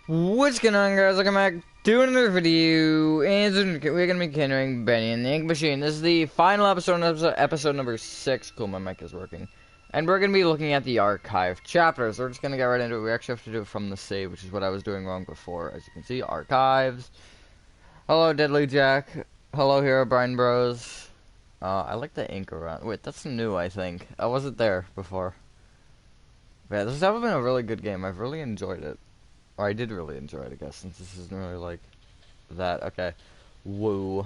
What's going on, guys? Welcome back to another video, and we're gonna be continuing Bendy and the Ink Machine. This is the final episode number 6. Cool, my mic is working. And we're gonna be looking at the archive chapters. We're just gonna get right into it. We actually have to do it from the save, which is what I was doing wrong before. As you can see, archives. Hello, Deadly Jack. Hello, Hero Brian Bros. I like the ink around. Wait, that's new, I think. I wasn't there before. Yeah, this has ever been a really good game. I've really enjoyed it. Or I did really enjoy it, I guess, since this isn't really like that. Okay. Woo.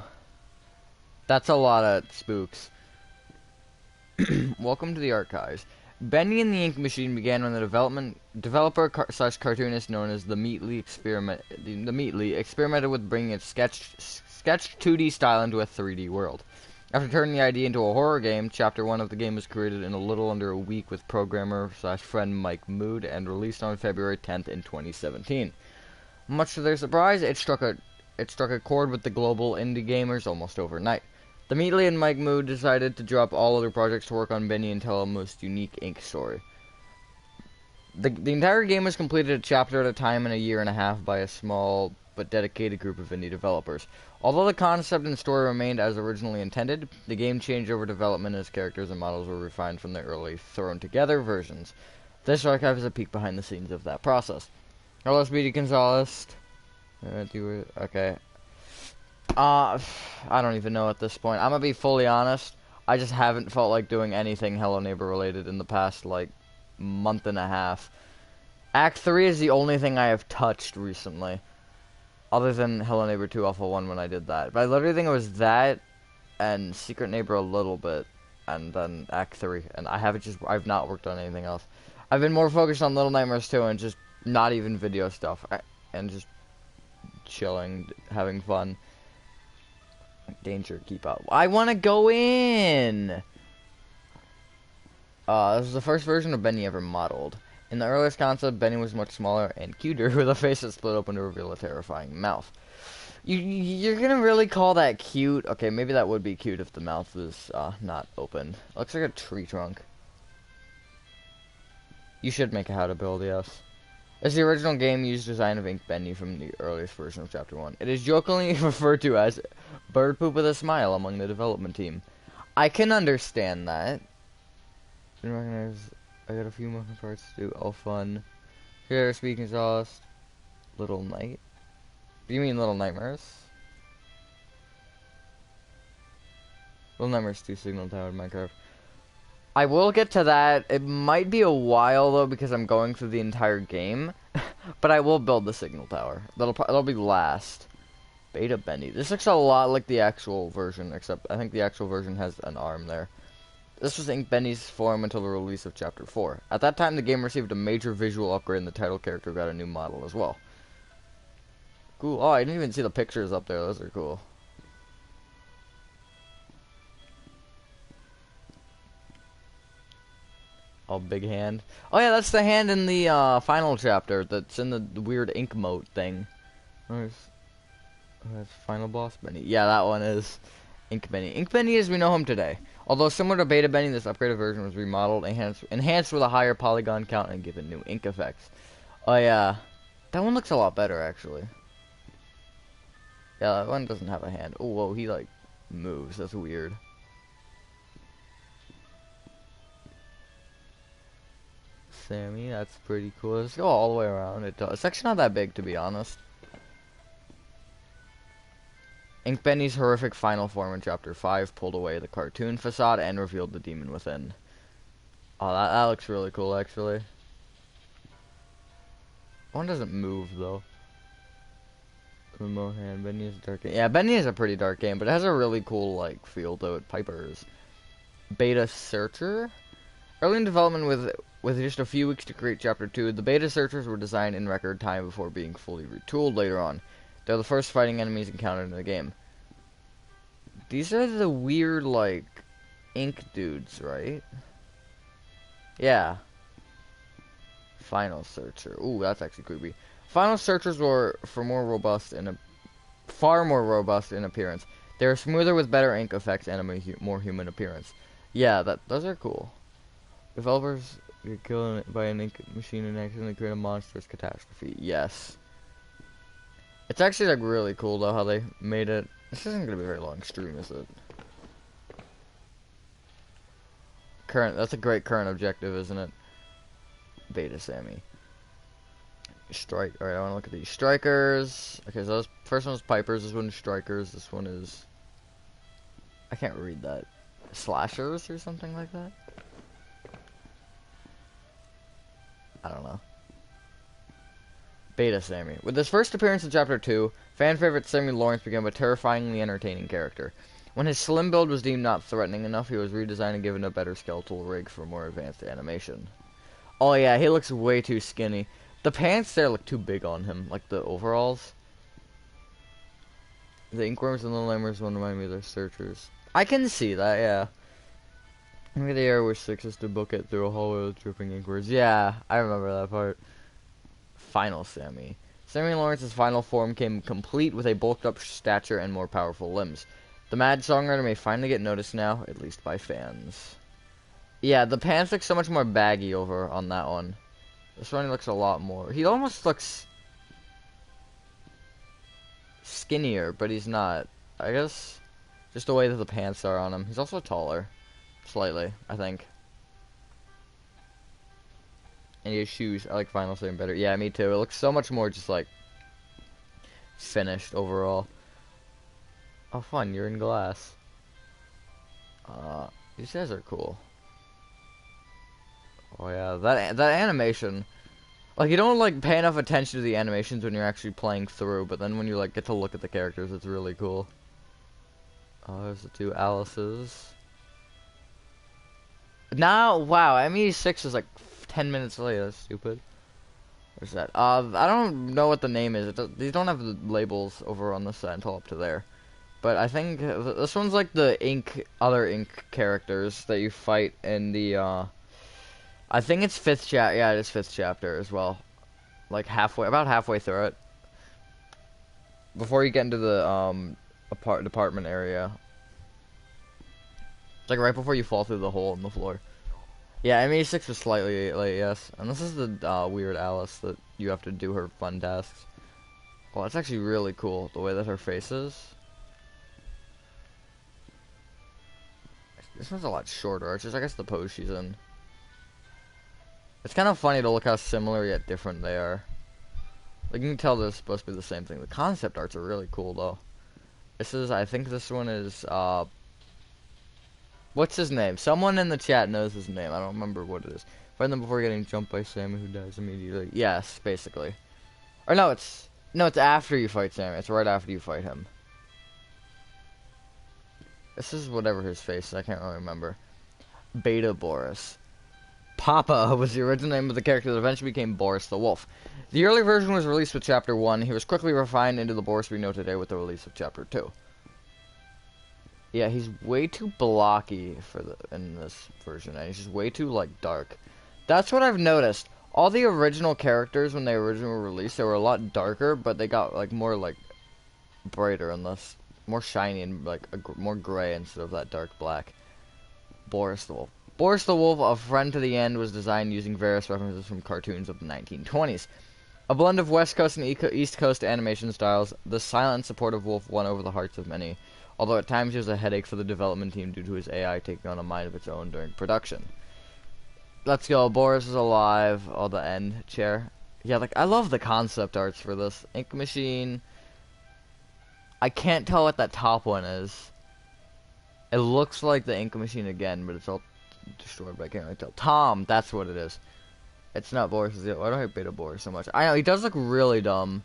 That's a lot of spooks. Welcome to the archives. Bendy and the Ink Machine began when the developer/slash cartoonist known as the Meatly experimented with bringing its sketched 2D style into a 3D world. After turning the idea into a horror game, Chapter 1 of the game was created in a little under a week with programmer/friend Mike Mood and released on February 10th in 2017. Much to their surprise, it struck a chord with the global indie gamers almost overnight. The Meatly and Mike Mood decided to drop all other projects to work on Bendy and tell a most unique ink story. The entire game was completed a chapter at a time in a year and a half by a small but dedicated group of indie developers. Although the concept and story remained as originally intended, the game changed over development as characters and models were refined from the early thrown-together versions. This archive is a peek behind the scenes of that process. Hello, Speedy Gonzalez. Okay. I don't even know at this point. I'm gonna be fully honest. I just haven't felt like doing anything Hello Neighbor related in the past, like, month and a half. Act 3 is the only thing I have touched recently. Other than Hello Neighbor 2 Alpha 1 when I did that. But I literally think it was that and Secret Neighbor a little bit. And then Act 3. And I've not worked on anything else. I've been more focused on Little Nightmares 2 and just not even video stuff. And just chilling, having fun. Danger, keep up. I want to go in! This is the first version of Bendy ever modeled. In the earliest concept, Bendy was much smaller and cuter, with a face that split open to reveal a terrifying mouth. You're gonna really call that cute? Okay, maybe that would be cute if the mouth was, not open. Looks like a tree trunk. You should make a how to build, yes. As the original game used design of Ink Bendy from the earliest version of Chapter 1. It is jokingly referred to as bird poop with a smile among the development team. I can understand that. Didn't recognize... I got a few more parts to do. All fun. Here, speaking sauce. Little Night. Do you mean Little Nightmares? Little Nightmares 2 Signal Tower in Minecraft. I will get to that. It might be a while though because I'm going through the entire game, but I will build the Signal Tower. That'll be last. Beta Bendy. This looks a lot like the actual version, except I think the actual version has an arm there. This was Ink Bendy's form until the release of Chapter 4. At that time, the game received a major visual upgrade and the title character got a new model as well. Cool. Oh, I didn't even see the pictures up there. Those are cool. Oh, big hand. Oh yeah, that's the hand in the final chapter that's in the weird ink moat thing. That's final boss Bendy. Yeah, that one is Ink Bendy. Ink Bendy as we know him today. Although similar to Beta Bendy, this upgraded version was remodeled, enhanced with a higher polygon count, and given new ink effects. Oh yeah, that one looks a lot better actually. Yeah, that one doesn't have a hand. Oh whoa, he like moves. That's weird. Sammy, that's pretty cool. Let's go all the way around. It's actually not that big, to be honest. Ink Bendy's horrific final form in Chapter 5 pulled away the cartoon facade and revealed the demon within. Oh, that looks really cool, actually. One doesn't move, though. Remote hand. Bendy is a dark game. Yeah, Bendy is a pretty dark game, but it has a really cool, like, feel to it. Pipers. Beta Searcher? Early in development with just a few weeks to create Chapter 2, the beta searchers were designed in record time before being fully retooled later on. They're the first fighting enemies encountered in the game. These are the weird, like, ink dudes, right? Yeah. Final Searcher. Ooh, that's actually creepy. Final Searchers were far more robust in appearance. They are smoother with better ink effects and a more human appearance. Yeah, those are cool. Developers get killed by an ink machine and accidentally create a monstrous catastrophe. Yes. It's actually like really cool though how they made it. This isn't gonna be a very long stream, is it? That's a great current objective, isn't it? Beta Sammy. Strike. Alright, I wanna look at these strikers. Okay, so this first one is Pipers, this one is Strikers, this one is, I can't read that. Slashers or something like that? I don't know. Beta Sammy. With his first appearance in Chapter 2, fan favorite Sammy Lawrence became a terrifyingly entertaining character. When his slim build was deemed not threatening enough, he was redesigned and given a better skeletal rig for more advanced animation. Oh yeah, he looks way too skinny. The pants there look too big on him, like the overalls. The Inkworms and the Lamers one remind me of their searchers. I can see that, yeah. Look at the air where Six is to book it through a hallway with dripping inkworms. Yeah, I remember that part. Final Sammy. Sammy Lawrence's final form came complete with a bulked up stature and more powerful limbs. The mad songwriter may finally get noticed now, at least by fans. Yeah, the pants look so much more baggy over on that one. This one looks a lot more. He almost looks skinnier, but he's not. I guess just the way that the pants are on him. He's also taller. Slightly, I think. And his shoes, I like Final Sammy better. Yeah, me too. It looks so much more just like finished overall. Oh fun, you're in glass. These guys are cool. Oh yeah, that animation. Like, you don't like pay enough attention to the animations when you're actually playing through, but then when you like get to look at the characters, it's really cool. Oh, there's the two Alices. Now, wow, ME6 is like 10 minutes late. That's stupid. Where's that? I don't know what the name is. These don't have the labels over on the set until up to there. But I think this one's like the other ink characters that you fight in the, I think it's 5th chapter. Yeah, it is 5th chapter as well. Like about halfway through it. Before you get into the, department area. It's like right before you fall through the hole in the floor. Yeah, ME6 was slightly late, yes. And this is the weird Alice that you have to do her fun tasks. Well, it's actually really cool, the way that her face is. This one's a lot shorter. It's just, I guess, the pose she's in. It's kind of funny to look how similar yet different they are. Like, you can tell they're supposed to be the same thing. The concept arts are really cool, though. I think this one is, what's his name? Someone in the chat knows his name. I don't remember what it is. Find them before getting jumped by Sammy, who dies immediately. Yes, basically. Or no, it's after you fight Sammy. It's right after you fight him. This is whatever his face is. I can't really remember. Beta Boris. Papa was the original name of the character that eventually became Boris the Wolf. The early version was released with Chapter 1. He was quickly refined into the Boris we know today with the release of Chapter 2. Yeah, he's way too blocky in this version, and he's just way too, like, dark. That's what I've noticed. All the original characters, when they originally were released, they were a lot darker, but they got, like, more, like, brighter in this. More shiny and, like, more gray instead of that dark black. Boris the Wolf. Boris the Wolf, a friend to the end, was designed using various references from cartoons of the 1920s. A blend of West Coast and East Coast animation styles, the silent and supportive wolf won over the hearts of many, although at times he was a headache for the development team due to his AI taking on a mind of its own during production. Let's go, Boris is alive. Oh, the end chair. Yeah, like, I love the concept arts for this. Ink Machine. I can't tell what that top one is. It looks like the Ink Machine again, but it's all destroyed, but I can't really tell. Tom, that's what it is. It's not Boris. Why do I hate Beta Boris so much? I know, he does look really dumb.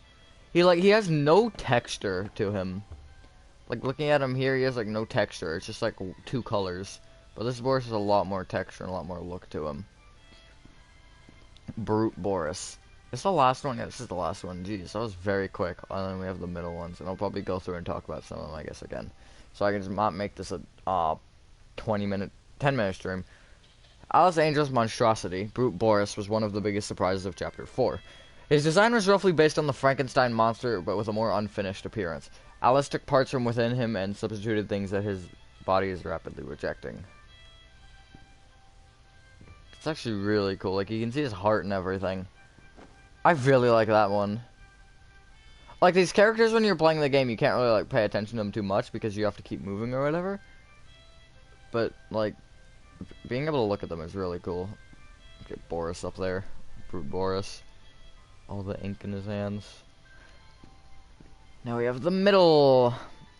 He has no texture to him. Like, looking at him here, he has, like, no texture. It's just, like, two colors. But this Boris has a lot more texture and a lot more look to him. Brute Boris. Is this the last one? Yeah, this is the last one. Jeez, that was very quick. And then we have the middle ones. And I'll probably go through and talk about some of them, I guess, again. So I can just not make this a 10-minute stream. Alice Angel's monstrosity, Brute Boris, was one of the biggest surprises of Chapter 4. His design was roughly based on the Frankenstein monster, but with a more unfinished appearance. Alice took parts from within him and substituted things that his body is rapidly rejecting. It's actually really cool. Like, you can see his heart and everything. I really like that one. Like, these characters, when you're playing the game, you can't really, like, pay attention to them too much because you have to keep moving or whatever. But, like, being able to look at them is really cool. Get Boris up there. Brute Boris. All the ink in his hands. Now we have the middle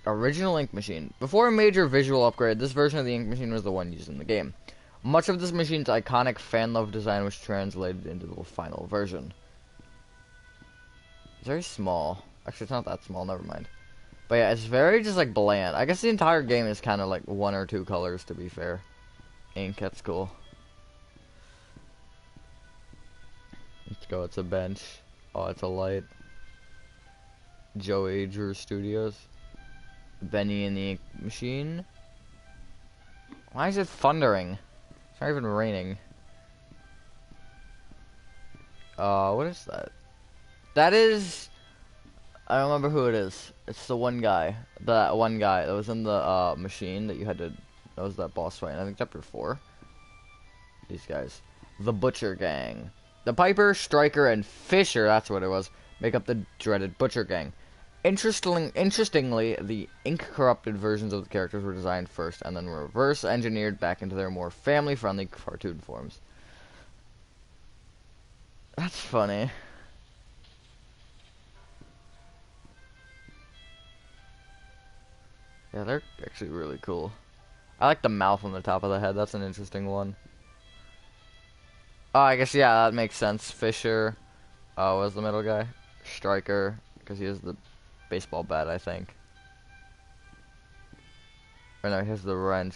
original ink machine. Before a major visual upgrade, this version of the ink machine was the one used in the game. Much of this machine's iconic fan-loved design was translated into the final version. It's very small. Actually, it's not that small, never mind. But yeah, it's very just like bland. I guess the entire game is kind of like 1 or 2 colors, to be fair. Ink, that's cool. Let's go, it's a bench. Oh, it's a light. Joey Drew Studios. Bendy in the ink machine. Why is it thundering? It's not even raining. What is that? That is... I don't remember who it is. It's the one guy. That one guy that was in the machine that you had to... That was that boss fight. I think chapter 4. These guys. The Butcher Gang. The Piper, Striker, and Fisher, that's what it was, make up the dreaded Butcher Gang. Interestingly, the ink-corrupted versions of the characters were designed first and then reverse-engineered back into their more family-friendly cartoon forms. That's funny. Yeah, they're actually really cool. I like the mouth on the top of the head. That's an interesting one. Oh, I guess, yeah, that makes sense. Fisher was the middle guy. Striker, because he has the baseball bat, I think. Or no, he has the wrench.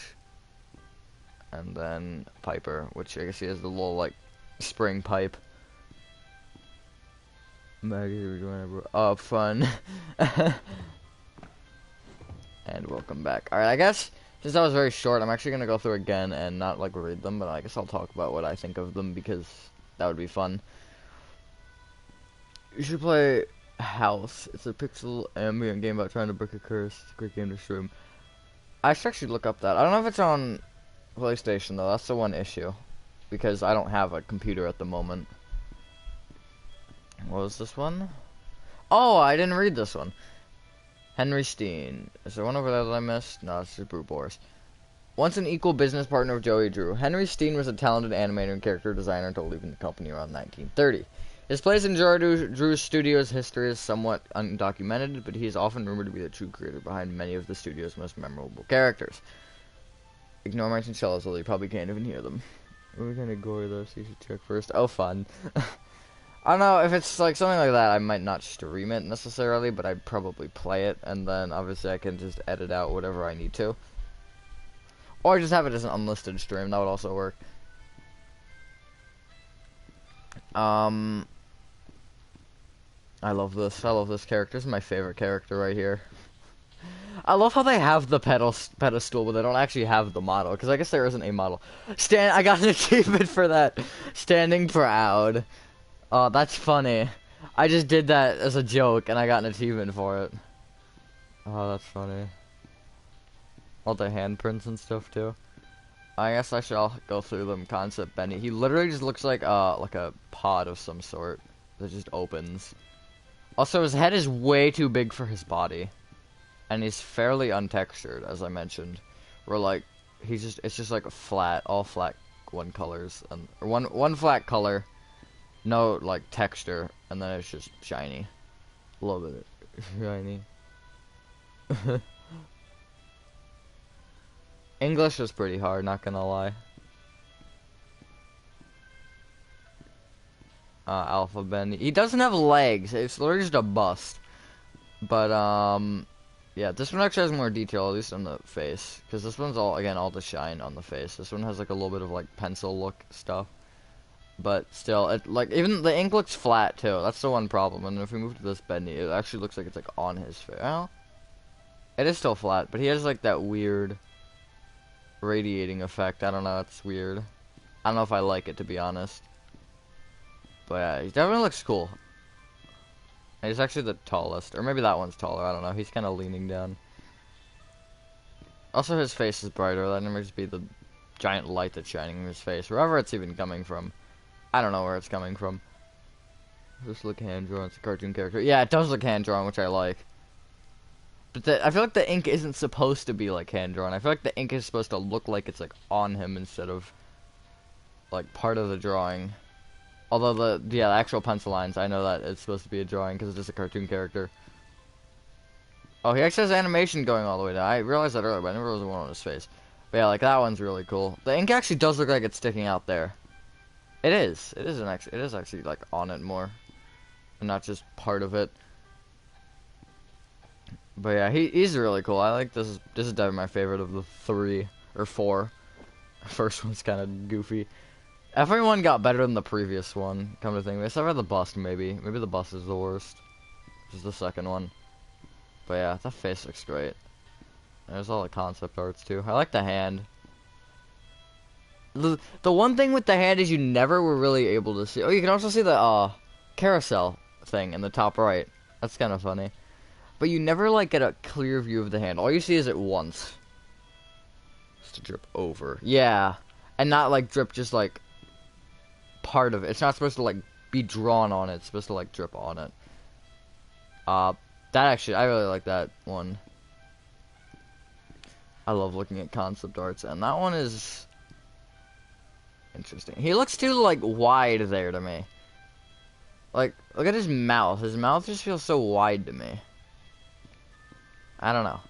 And then Piper, which I guess he has the little, like, spring pipe. Oh, fun. And welcome back. Alright, I guess, since that was very short, I'm actually going to go through again and not, like, read them, but I guess I'll talk about what I think of them, because that would be fun. You should play House. It's a pixel ambient game about trying to break a curse. It's a great game to stream. I should actually look up that. I don't know if it's on PlayStation, though. That's the one issue, because I don't have a computer at the moment. What was this one? Oh, I didn't read this one. Henry Steen. Is there one over there that I missed? No, it's just Brute Boris. Once an equal business partner of Joey Drew, Henry Steen was a talented animator and character designer until leaving the company around 1930. His place in Joey Drew's studio's history is somewhat undocumented, but he is often rumored to be the true creator behind many of the studio's most memorable characters. Ignore my chinchillas, although you probably can't even hear them. We're gonna gore this, you should check first. Oh, fun. I don't know, if it's like something like that, I might not stream it necessarily, but I'd probably play it, and then obviously I can just edit out whatever I need to. Or just have it as an unlisted stream, that would also work. I love this. I love this character. This is my favorite character right here. I love how they have the pedestal, but they don't actually have the model, because I guess there isn't a model. I got an achievement for that. Standing proud. Oh, that's funny. I just did that as a joke, and I got an achievement for it. Oh, that's funny. All the handprints and stuff, too. I guess I shall go through them. Concept Bendy. He literally just looks like a pod of some sort that just opens. Also, his head is way too big for his body. And he's fairly untextured, as I mentioned. Where, like, it's just like flat, all flat one colors. And, or one flat color. No, like, texture, and then it's just shiny. A little bit shiny. English is pretty hard, not gonna lie. Alpha Bendy. He doesn't have legs, it's literally just a bust. But, yeah, this one actually has more detail, at least on the face. Because this one's all, again, all the shine on the face. This one has, like, a little bit of, like, pencil look stuff. But still, it like even the ink looks flat too. That's the one problem. And if we move to this Bendy, it actually looks like it's like on his face. Well, it is still flat, but he has like that weird radiating effect. I don't know. It's weird. I don't know if I like it, to be honest. But yeah, he definitely looks cool. And he's actually the tallest, or maybe that one's taller. I don't know. He's kind of leaning down. Also, his face is brighter. That might just be the giant light that's shining in his face, wherever it's even coming from. I don't know where it's coming from. Just look hand drawn. It's a cartoon character. Yeah, it does look hand drawn, which I like. But I feel like the ink isn't supposed to be like hand drawn. I feel like the ink is supposed to look like it's like on him instead of like part of the drawing. Although the actual pencil lines, I know that it's supposed to be a drawing because it's just a cartoon character. Oh, he actually has animation going all the way down. I realized that earlier, but I never realized the one on his face. But yeah, like that one's really cool. The ink actually does look like it's sticking out there. It is. It is actually like on it more, and not just part of it. But yeah, he's really cool. I like this. This is definitely my favorite of the 3 or 4. The first one's kind of goofy. Everyone got better than the previous one. Come to think of it, except for the bust, maybe. Maybe the bust is the worst. This is the second one. But yeah, that face looks great. There's all the concept arts too. I like the hand. The one thing with the hand is you never were really able to see. Oh, you can also see the carousel thing in the top right. That's kind of funny. But you never like get a clear view of the hand. All you see is it once. Just to drip over. Yeah. And not like drip just like part of it. It's not supposed to like be drawn on it. It's supposed to like drip on it. That actually, I really like that one. I love looking at concept arts, and that one is interesting. He looks too like wide there to me. Like, look at his mouth. His mouth just feels so wide to me. I don't know.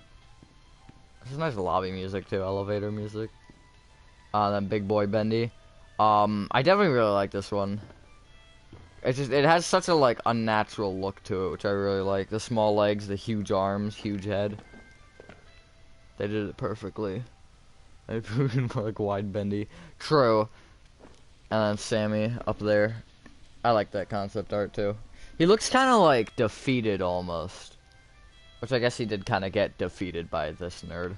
This is nice lobby music too, elevator music. Then Big Boy Bendy. I definitely really like this one. It has such a like unnatural look to it, which I really like. The small legs, the huge arms, huge head. They did it perfectly. They put in more like wide Bendy. True. And then Sammy up there. I like that concept art too. He looks kind of like defeated almost. Which I guess he did kind of get defeated by this nerd.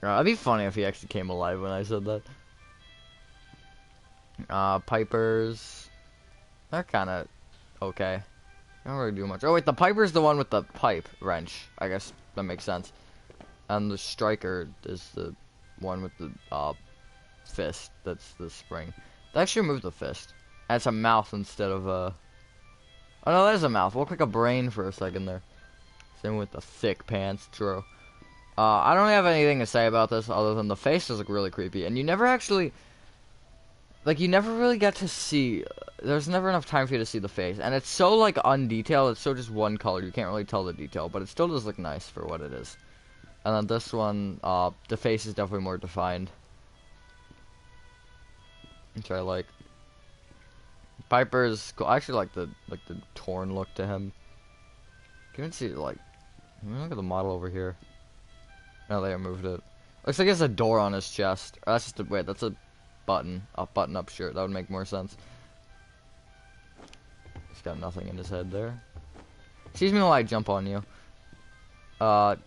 It'd be funny if he actually came alive when I said that. Pipers. They're kind of okay. They don't really do much. Oh wait, the Piper's the one with the pipe wrench. I guess that makes sense. And the Striker is the one with the fist. That's the spring. They actually removed the fist. And it's a mouth instead of a... Oh no, that is a mouth. It looked like a brain for a second there. Same with the thick pants, true. I don't really have anything to say about this other than the face does look really creepy. And you never actually... Like, you never really get to see... There's never enough time for you to see the face. And it's so, like, undetailed. It's so just one color. You can't really tell the detail. But it still does look nice for what it is. And then this one, the face is definitely more defined. Which I like. Piper's cool. I actually like the torn look to him. You can even see, like... Look at the model over here. No, they removed it. Looks like it's a door on his chest. Or that's just a... Wait, that's a button. A button-up shirt. That would make more sense. He's got nothing in his head there. Excuse me while I jump on you.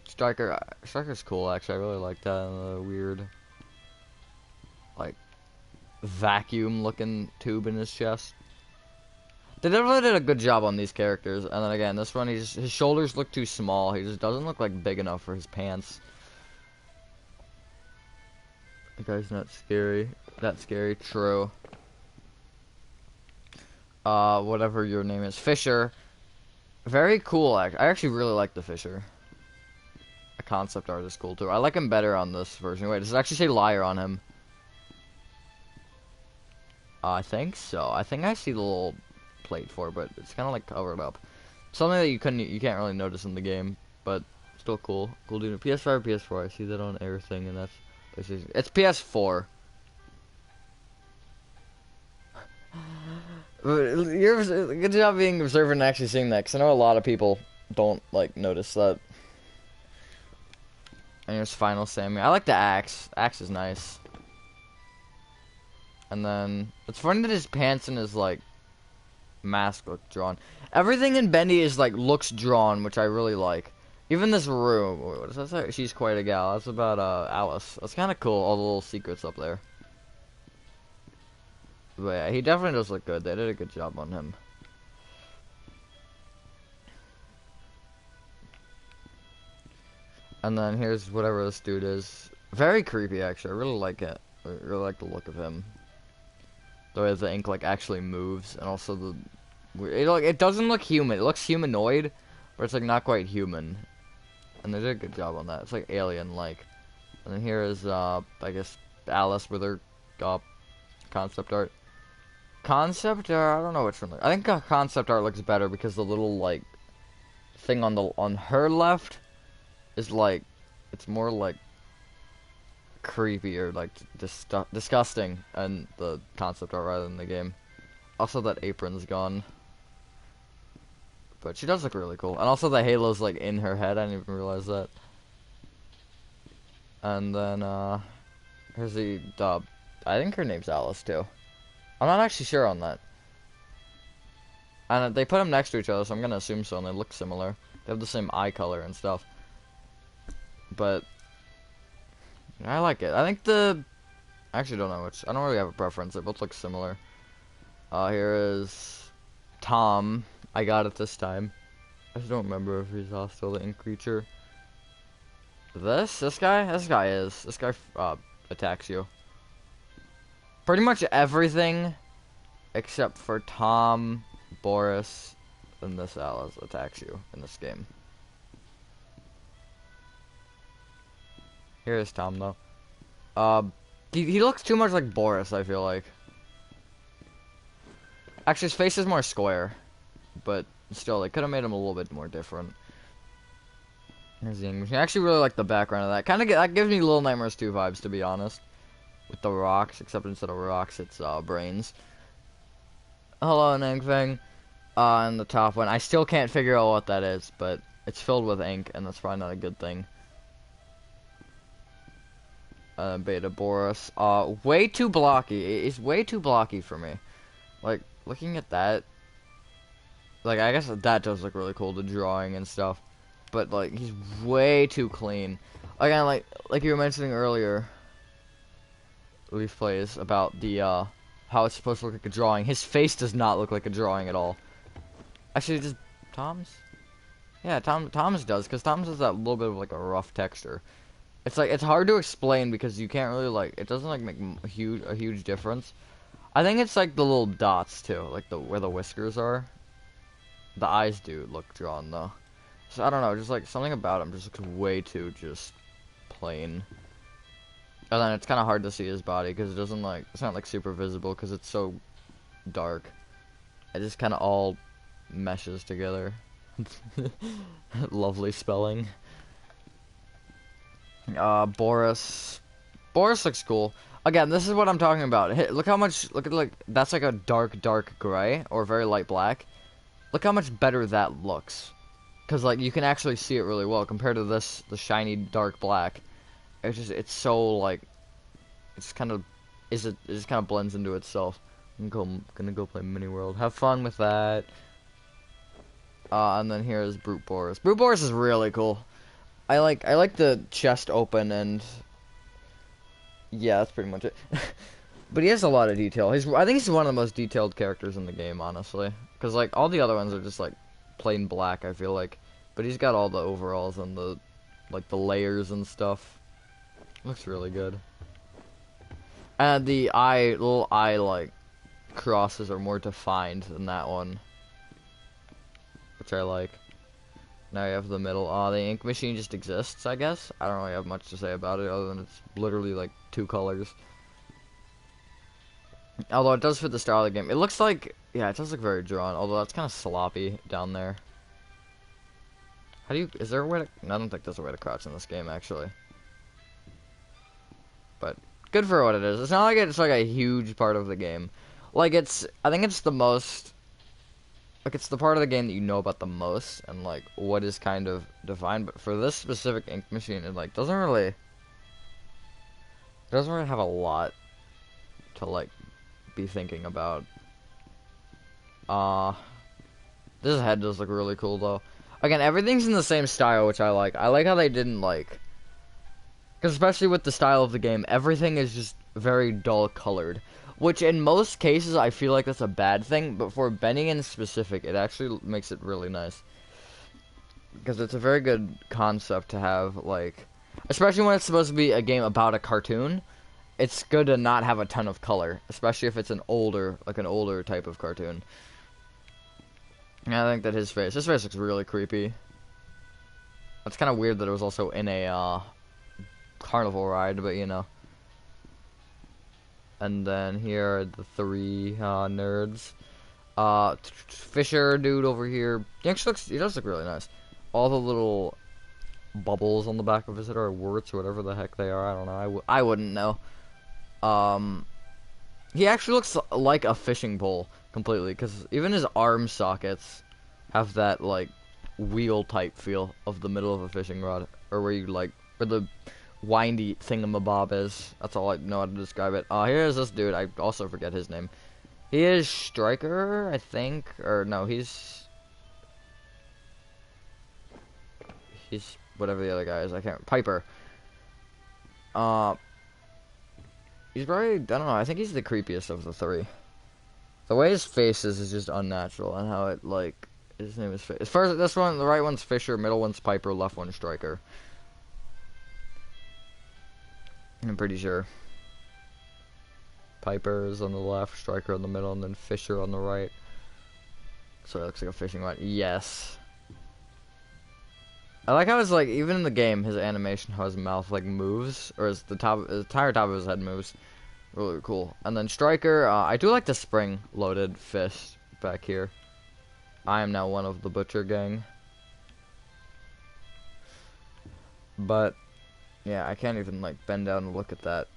Striker's cool, actually. I really like that. Weird... Like... vacuum-looking tube in his chest. They definitely did a good job on these characters. And then again, this one, his shoulders look too small. He just doesn't look like big enough for his pants. The guy's not scary. That scary, true. Whatever your name is. Fisher. Very cool, I actually really like the Fisher. The concept art is cool, too. I like him better on this version. Wait, does it actually say liar on him? I think so. I think I see the little plate for it, but it's kind of like covered up. Something that you can't really notice in the game, but still cool. Cool dude. PS5 or PS4? I see that on everything, and that's it's PS4. You're good job being observant and actually seeing that, because I know a lot of people don't like notice that. And here's Final Sammy. I like the axe. Axe is nice. And then it's funny that his pants and his like mask look drawn. Everything in Bendy is like looks drawn, which I really like. Even this room. Wait, what does that say? She's quite a gal. That's about Alice. That's kind of cool. All the little secrets up there. But yeah, he definitely does look good. They did a good job on him. And then here's whatever this dude is. Very creepy, actually. I really like it. I really like the look of him. The way the ink like actually moves, and also it doesn't look human. It looks humanoid, but it's like not quite human. And they did a good job on that. It's like alien-like. And then here is I guess Alice with her concept art. Concept art, I don't know which one. I think concept art looks better because the little like thing on her left is like it's more like creepy or like disgusting and the concept art rather than the game. Also, that apron's gone. But she does look really cool. And also the halo's like in her head. I didn't even realize that. And then here's the I think her name's Alice too. I'm not actually sure on that. And they put them next to each other, so I'm gonna assume so, and they look similar. They have the same eye color and stuff. But I like it. I think I actually don't know which. I don't really have a preference. They both look similar. Here is Tom. I got it this time. I just don't remember if he's still the ink creature. This guy attacks you. Pretty much everything except for Tom, Boris, and this Alice attacks you in this game. Here's Tom though. He looks too much like Boris, I feel like. Actually, his face is more square, but still, they could have made him a little bit more different. Here's the English. I actually really like the background of that. That gives me Little Nightmares 2 vibes, to be honest. With the rocks, except instead of rocks, it's brains. Hello, Nangfang. And the top one, I still can't figure out what that is, but it's filled with ink, and that's probably not a good thing. Beta Boris. Way too blocky. It's way too blocky for me. Like, looking at that, like, I guess that does look really cool, the drawing and stuff. But, like, he's way too clean. Again, like you were mentioning earlier, Leaf Plays, about the, how it's supposed to look like a drawing. His face does not look like a drawing at all. Actually, just Tom's? Yeah, Tom's does, because Tom's has that little bit of, like, a rough texture. It's, like, it's hard to explain because you can't really, like, it doesn't, like, make a huge difference. I think it's, like, the little dots, too, like, where the whiskers are. The eyes do look drawn, though. So, I don't know, just, like, something about him just looks way too, just, plain. And then it's kind of hard to see his body, because it doesn't, like, it's not, like, super visible, because it's so dark. It just kind of all meshes together. Lovely spelling. Boris looks cool. Again, this is what I'm talking about. Hey, look how much, look at, like, that's like a dark gray, or very light black. Look how much better that looks. Because, like, you can actually see it really well, compared to this, the shiny dark black. It's so, like, it just kind of blends into itself. I'm gonna go play Mini World. Have fun with that. And then here's Brute Boris. Brute Boris is really cool. I like the chest open, and yeah, that's pretty much it. But he has a lot of detail. I think he's one of the most detailed characters in the game, honestly. Because, like, all the other ones are just, like, plain black, I feel like. But he's got all the overalls and the, like, the layers and stuff. Looks really good. And the little eye, like, crosses are more defined than that one. Which I like. Now you have the middle. The ink machine just exists, I guess. I don't really have much to say about it, other than it's literally, like, 2 colors. Although it does fit the style of the game. It looks like, yeah, it does look very drawn, although that's kind of sloppy down there. Is there a way to, no, I don't think there's a way to crouch in this game, actually. But, good for what it is. It's not like it's like a huge part of the game. Like, I think it's the most, like, it's the part of the game that you know about the most, and, like, what is kind of defined, but for this specific ink machine, it, like, doesn't really have a lot to, like, be thinking about. This head does look really cool, though. Again, everything's in the same style, which I like. I like how they didn't, like, because especially with the style of the game, everything is just very dull colored. Which, in most cases, I feel like that's a bad thing, but for Bendy in specific, it actually makes it really nice. Because it's a very good concept to have, like, especially when it's supposed to be a game about a cartoon, it's good to not have a ton of color, especially if it's an older type of cartoon. I think that his face looks really creepy. It's kind of weird that it was also in a carnival ride, but you know. And then here are the three nerds. Fisher dude over here. He does look really nice. All the little bubbles on the back of his head are warts or whatever the heck they are. I don't know. I wouldn't know. He actually looks like a fishing pole completely, because even his arm sockets have that like wheel type feel of the middle of a fishing rod, or where the windy thingamabob is. That's all I know how to describe it. Here's this dude. I also forget his name. He is Striker, I think, or no, he's whatever the other guy is. I can't. Piper. He's probably, I don't know, I think he's the creepiest of the three. The way his face is just unnatural, and how it, like, his name is As far as this one, the right one's Fisher, middle one's Piper, left one's Striker. I'm pretty sure. Piper is on the left, Striker on the middle, and then Fisher on the right. So it looks like a fishing rod. Yes. I like how it's like, even in the game, his animation, how his mouth like moves, or the entire top of his head moves. Really cool. And then Striker, I do like the spring-loaded fist back here. I am now one of the Butcher Gang. But, yeah, I can't even like bend down and look at that.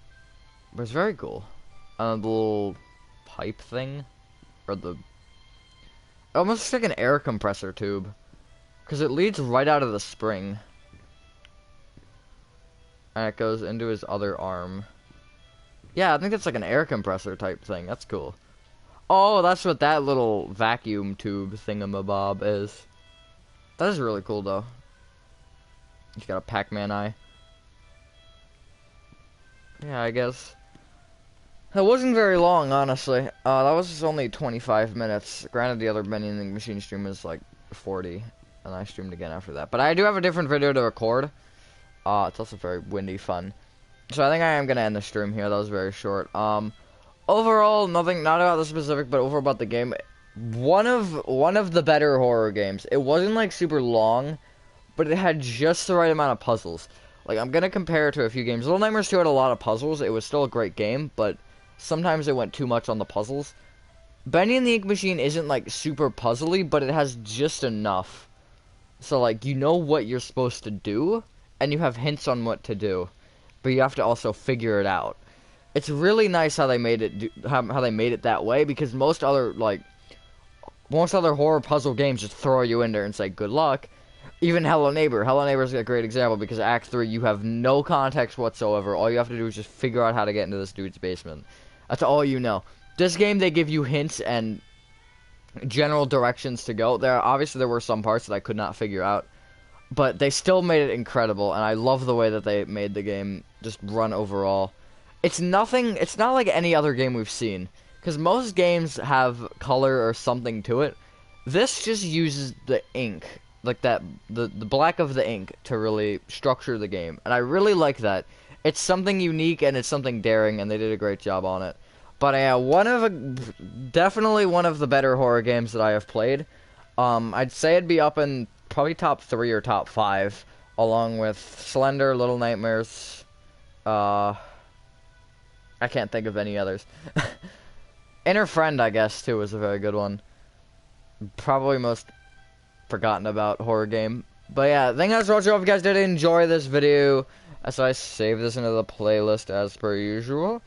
But it's very cool. The little pipe thing, or it almost looks like an air compressor tube. Because it leads right out of the spring. And it goes into his other arm. Yeah, I think that's like an air compressor type thing. That's cool. Oh, that's what that little vacuum tube thingamabob is. That is really cool, though. He's got a Pac-Man eye. Yeah, I guess. It wasn't very long, honestly. That was just only 25 minutes. Granted, the other Bendy and the Machine stream is like 40. And I streamed again after that. But I do have a different video to record. It's also very windy fun. So I think I am going to end the stream here. That was very short. Overall, not about the specific, but overall about the game. One of the better horror games. It wasn't like super long, but it had just the right amount of puzzles. Like, I'm going to compare it to a few games. Little Nightmares 2 had a lot of puzzles. It was still a great game, but sometimes it went too much on the puzzles. Bendy and the Ink Machine isn't like super puzzly, but it has just enough. So, like, you know what you're supposed to do, and you have hints on what to do, but you have to also figure it out. It's really nice how they made it how they made it that way, because most other horror puzzle games just throw you in there and say good luck. Even Hello Neighbor. Hello Neighbor is a great example, because Act 3 you have no context whatsoever. All you have to do is just figure out how to get into this dude's basement. That's all you know. This game, they give you hints and general directions to go. Obviously there were some parts that I could not figure out, but they still made it incredible, and I love the way that they made the game just run overall. It's not like any other game we've seen, because most games have color or something to it. This just uses the ink, like the black of the ink, to really structure the game, and I really like that. It's something unique and it's something daring, and they did a great job on it. But definitely one of the better horror games that I have played. I'd say it'd be up in probably top 3 or top 5, along with Slender, Little Nightmares. I can't think of any others. Inner Friend, I guess, too, is a very good one. Probably most forgotten about horror game. But yeah, thank you guys for watching. I hope you guys did enjoy this video. As I save this into the playlist as per usual.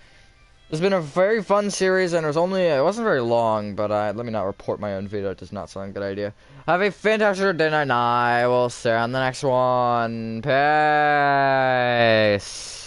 It's been a very fun series, and it wasn't very long, but let me not report my own video. It does not sound like a good idea. Have a fantastic day, and I will see you on the next one. Peace.